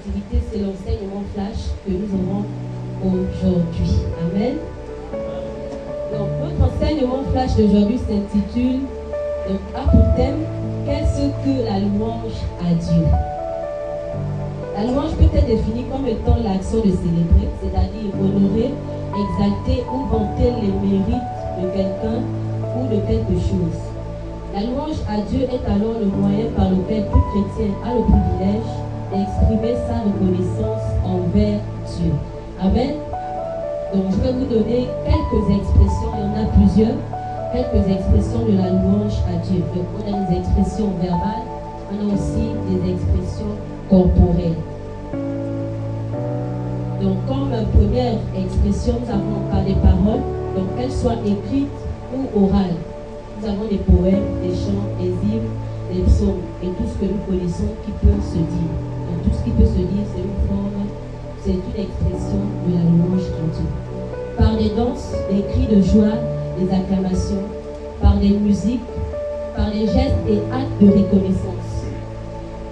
activité, c'est l'enseignement flash que nous aurons aujourd'hui. Amen. Donc, notre enseignement flash d'aujourd'hui s'intitule, donc, a pour thème, qu'est-ce que la louange à Dieu? La louange peut être définie comme étant l'action de célébrer, c'est-à-dire honorer, exalter ou vanter les mérites de quelqu'un ou de quelque chose. La louange à Dieu est alors le moyen par lequel tout chrétien a le privilège d'exprimer sa reconnaissance envers Dieu. Amen. Donc je vais vous donner quelques expressions, il y en a plusieurs, quelques expressions de la louange à Dieu. Donc on a des expressions verbales, on a aussi des expressions corporelles. Donc comme première expression, nous avons des paroles, donc qu'elles soient écrites ou orales. Nous avons des poèmes, des chants, des hymnes, des psaumes et tout ce que nous connaissons qui peut se dire. Donc tout ce qui peut se dire, c'est une forme, c'est une expression de la louange à Dieu. Par des danses, des cris de joie, des acclamations, par des musiques, par des gestes et actes de reconnaissance.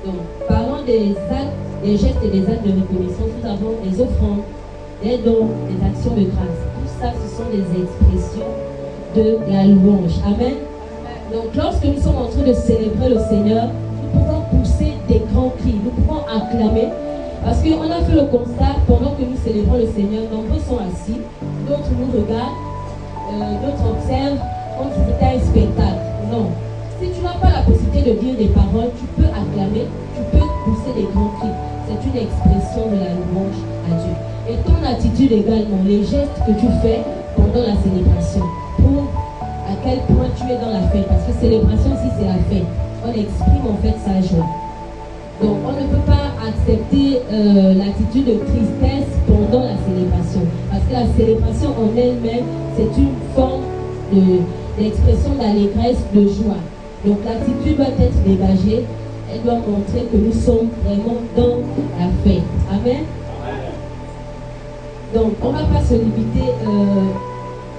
Donc, parlant des actes, des gestes et des actes de reconnaissance, nous avons des offrandes, des dons, des actions de grâce. Tout ça, ce sont des expressions de la louange. Amen. Donc lorsque nous sommes en train de célébrer le Seigneur, nous pouvons pousser des grands cris, nous pouvons acclamer, parce qu'on a fait le constat, pendant que nous célébrons le Seigneur, nombreux sont assis, d'autres nous regardent, d'autres observent comme si c'était un spectacle. Non. Si tu n'as pas la possibilité de dire des paroles, tu peux acclamer, tu peux pousser des grands cris. C'est une expression de la louange à Dieu. Et ton attitude également, les gestes que tu fais pendant la célébration, pour à quel point tu es dans la fête, parce que célébration aussi c'est la fête, on exprime en fait sa joie. Donc on ne peut pas accepter l'attitude de tristesse pendant la célébration, parce que la célébration en elle-même c'est une forme d'expression d'allégresse, de joie. Donc l'attitude doit être dégagée, elle doit montrer que nous sommes vraiment dans la fête. Amen. Donc on ne va pas se limiter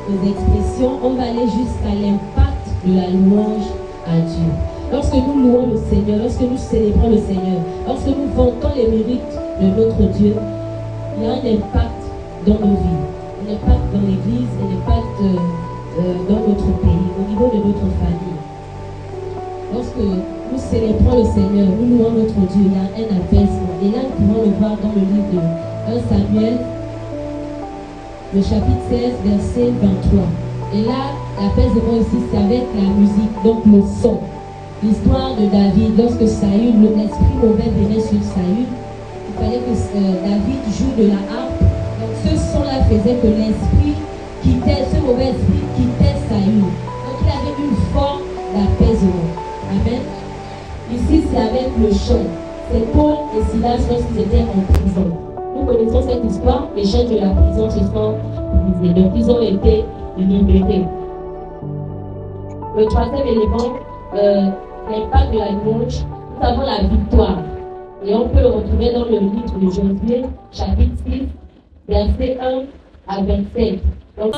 aux expressions, on va aller jusqu'à l'impact de la louange à Dieu. Lorsque nous louons le Seigneur, lorsque nous célébrons le Seigneur, lorsque nous vantons les mérites de notre Dieu, il y a un impact dans nos vies, un impact dans l'église, un impact dans notre pays, au niveau de notre famille. Lorsque nous célébrons le Seigneur, nous louons notre Dieu, il y a un apaisement. Et là, nous pouvons le voir dans le livre de 1 Samuel, le chapitre 16, verset 23. Et là, l'apaisement ici, c'est avec la musique, donc le son. L'histoire de David, lorsque Saül, l'esprit mauvais venait sur Saül, il fallait que David joue de la harpe. Donc ce son-là faisait que l'esprit quittait, ce mauvais esprit quittait Saül. Donc il avait une forme d'apaisement. Amen. Ici, c'est avec le chant. C'est Paul et Silas lorsqu'ils étaient en prison. Nous connaissons cette histoire, les chaînes de la prison se sont brisées. Donc ils ont été libérés. Le troisième élément, l'impact de la louange, nous avons la victoire. Et on peut le retrouver dans le livre de Josué, chapitre 6, verset 1 à 27. Donc,